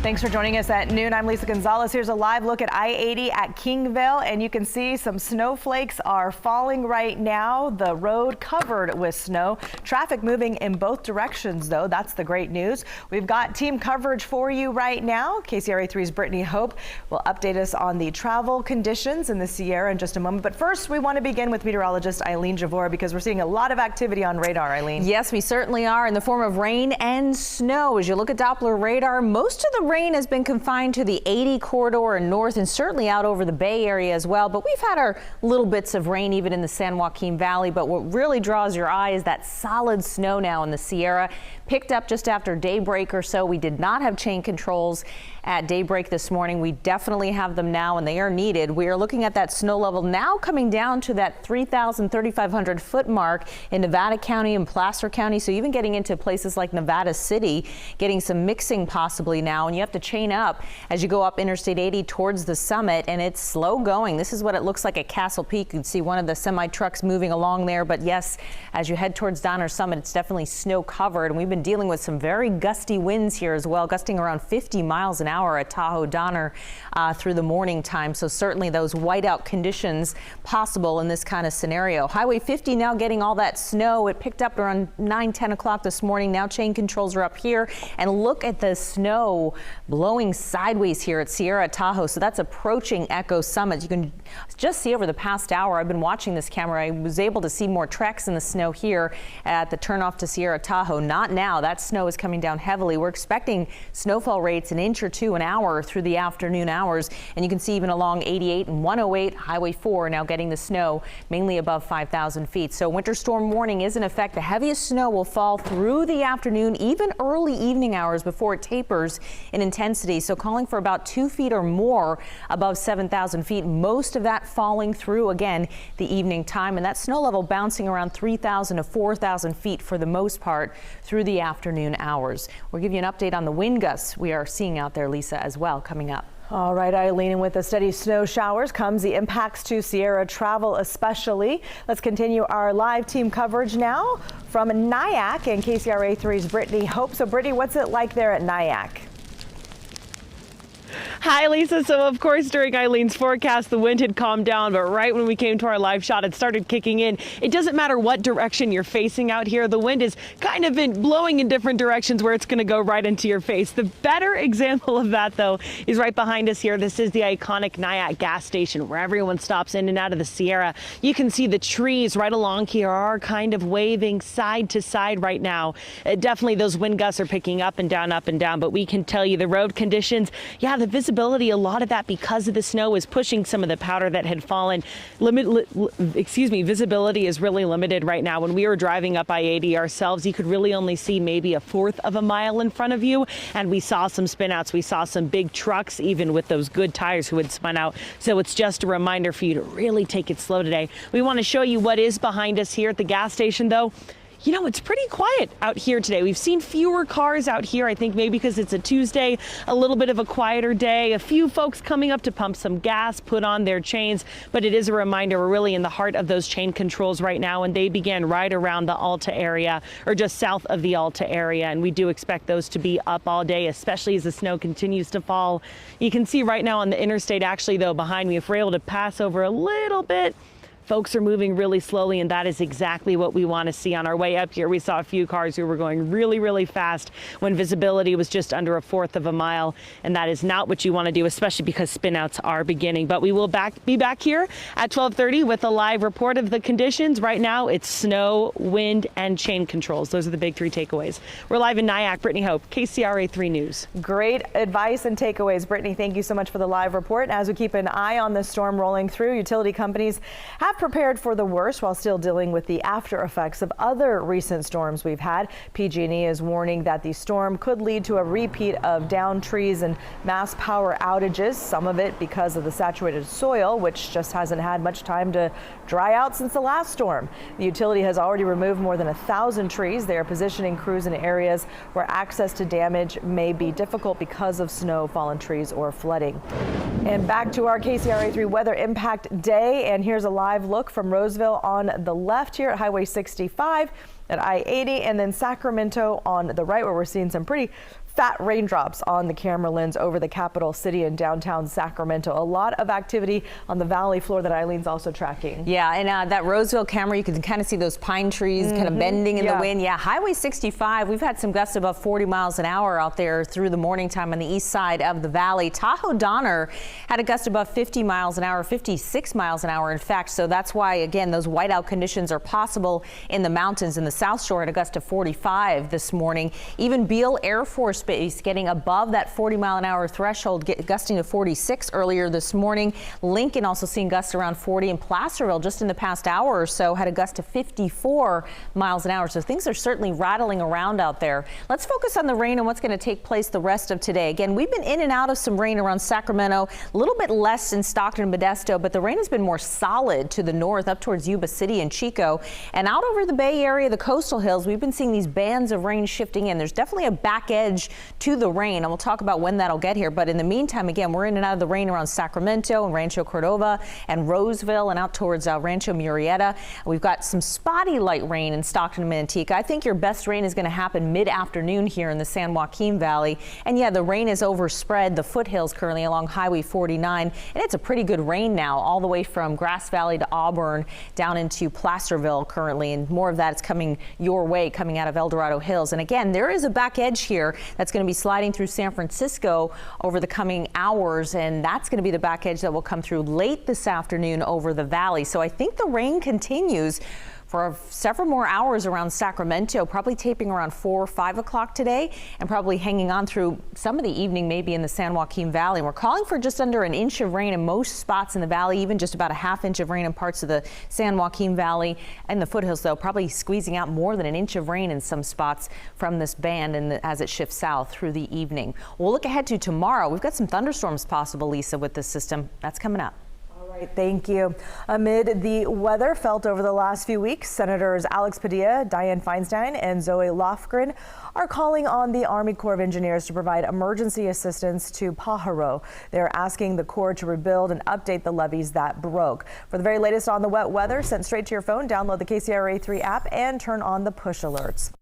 Thanks for joining us at noon. I'm Lisa Gonzalez. Here's a live look at I-80 at Kingvale, and you can see some snowflakes are falling right now. The road covered with snow. Traffic moving in both directions, though. That's the great news. We've got team coverage for you right now. KCRA 3's Brittany Hope will update us on the travel conditions in the Sierra in just a moment. But first, we want to begin with meteorologist Eileen Javora because we're seeing a lot of activity on radar, Eileen. Yes, we certainly are, in the form of rain and snow. As you look at Doppler radar, most of the rain has been confined to the 80 corridor and north, and certainly out over the Bay Area as well. But we've had our little bits of rain even in the San Joaquin Valley. But what really draws your eye is that solid snow now in the Sierra. Picked up just after daybreak or so. We did not have chain controls at daybreak this morning. We definitely have them now, and they are needed. We are looking at that snow level now coming down to that 3,000, 3,500 foot mark in Nevada County and Placer County. So even getting into places like Nevada City, getting some mixing possibly now. And you have to chain up as you go up Interstate 80 towards the summit, and it's slow going. This is what it looks like at Castle Peak. You can see one of the semi trucks moving along there. But yes, as you head towards Donner Summit, it's definitely snow covered. And we've been dealing with some very gusty winds here as well, gusting around 50 miles an hour at Tahoe Donner through the morning time. So certainly those whiteout conditions possible in this kind of scenario. Highway 50 now getting all that snow. It picked up around 9, 10 o'clock this morning. Now chain controls are up here, and look at the snow blowing sideways here at Sierra Tahoe. So that's approaching Echo Summit. You can just see over the past hour, I've been watching this camera. I was able to see more tracks in the snow here at the turnoff to Sierra Tahoe. Not now. That snow is coming down heavily. We're expecting snowfall rates an inch or two an hour through the afternoon hours. And you can see even along 88 and 108, Highway 4 now getting the snow mainly above 5,000 feet. So winter storm warning is in effect. The heaviest snow will fall through the afternoon, even early evening hours before it tapers in intensity. So calling for about 2 feet or more above 7,000 feet. Most of that falling through again the evening time, and that snow level bouncing around 3,000 to 4,000 feet for the most part through the afternoon hours. We'll give you an update on the wind gusts we are seeing out there, Lisa, as well, coming up. All right, Eileen, and with the steady snow showers comes the impacts to Sierra travel especially. Let's continue our live team coverage now from Nyack, and KCRA 3's Brittany Hope. So Brittany, what's it like there at Nyack? Hi, Lisa. So, of course, during Eileen's forecast, the wind had calmed down, but right when we came to our live shot, it started kicking in. It doesn't matter what direction you're facing out here. The wind is kind of blowing in different directions where it's going to go right into your face. The better example of that, though, is right behind us here. This is the iconic Nyack gas station where everyone stops in and out of the Sierra. You can see the trees right along here are kind of waving side to side right now. Definitely those wind gusts are picking up and down, but we can tell you the road conditions, yeah, the visibility, a lot of that because of the snow is pushing some of the powder that had fallen. Visibility is really limited right now. When we were driving up I-80 ourselves, you could really only see maybe a fourth of a mile in front of you, and we saw some spin outs. We saw some big trucks, even with those good tires, who had spun out. So it's just a reminder for you to really take it slow today. We want to show you what is behind us here at the gas station, though. You know, it's pretty quiet out here today. We've seen fewer cars out here, I think maybe because it's a Tuesday, a little bit of a quieter day. A few folks coming up to pump some gas, put on their chains. But it is a reminder we're really in the heart of those chain controls right now, and they began right around the Alta area, or just south of the Alta area. And we do expect those to be up all day, especially as the snow continues to fall. You can see right now on the interstate, actually, though, behind me, if we're able to pass over a little bit, folks are moving really slowly, and that is exactly what we want to see. On our way up here, we saw a few cars who were going really, really fast when visibility was just under a fourth of a mile, and that is not what you want to do, especially because spinouts are beginning. But we will be back here at 12:30 with a live report of the conditions. Right now, it's snow, wind, and chain controls. Those are the big three takeaways. We're live in Nyack. Brittany Hope, KCRA 3 News. Great advice and takeaways. Brittany, thank you so much for the live report. As we keep an eye on the storm rolling through, utility companies have prepared for the worst while still dealing with the after effects of other recent storms we've had. PG&E is warning that the storm could lead to a repeat of downed trees and mass power outages, some of it because of the saturated soil, which just hasn't had much time to dry out since the last storm. The utility has already removed more than 1,000 trees. They are positioning crews in areas where access to damage may be difficult because of snow, fallen trees, or flooding. And back to our KCRA 3 weather impact day, and here's a live look from Roseville on the left here at Highway 65, at I-80, and then Sacramento on the right, where we're seeing some pretty fat raindrops on the camera lens over the capital city and downtown Sacramento. A lot of activity on the valley floor that Eileen's also tracking. Yeah, and that Roseville camera, you can kind of see those pine trees kind of bending in the wind. Yeah, Highway 65, we've had some gusts above 40 miles an hour out there through the morning time on the east side of the valley. Tahoe Donner had a gust above 50 miles an hour, 56 miles an hour, in fact. So that's why, again, those whiteout conditions are possible in the mountains. In the South Shore at a gust of 45 this morning. Even Beale Air Force Base getting above that 40-mile-an-hour threshold, gusting to 46 earlier this morning. Lincoln also seeing gusts around 40, and Placerville just in the past hour or so had a gust of 54 miles an hour. So things are certainly rattling around out there. Let's focus on the rain and what's going to take place the rest of today. Again, we've been in and out of some rain around Sacramento, a little bit less in Stockton and Modesto, but the rain has been more solid to the north up towards Yuba City and Chico. And out over the Bay Area, the coastal hills, we've been seeing these bands of rain shifting in. There's definitely a back edge to the rain, and we'll talk about when that'll get here. But in the meantime, again, we're in and out of the rain around Sacramento and Rancho Cordova and Roseville and out towards Rancho Murrieta. We've got some spotty light rain in Stockton and Manteca. I think your best rain is going to happen mid-afternoon here in the San Joaquin Valley. And yeah, the rain is overspread the foothills currently along Highway 49, and it's a pretty good rain now all the way from Grass Valley to Auburn down into Placerville currently, and more of that is coming your way, coming out of El Dorado Hills. And again, there is a back edge here that's going to be sliding through San Francisco over the coming hours, and that's going to be the back edge that will come through late this afternoon over the valley. So I think the rain continues for several more hours around Sacramento, probably taping around 4 or 5 o'clock today, and probably hanging on through some of the evening, maybe in the San Joaquin Valley. We're calling for just under an inch of rain in most spots in the valley, even just about a ½ inch of rain in parts of the San Joaquin Valley and the foothills, though, probably squeezing out more than an inch of rain in some spots from this band and as it shifts south through the evening. We'll look ahead to tomorrow. We've got some thunderstorms possible, Lisa, with this system. That's coming up. Thank you. Amid the weather felt over the last few weeks, Senators Alex Padilla, Dianne Feinstein, and Zoe Lofgren are calling on the Army Corps of Engineers to provide emergency assistance to Pajaro. They're asking the Corps to rebuild and update the levees that broke. For the very latest on the wet weather, sent straight to your phone, download the KCRA 3 app and turn on the push alerts.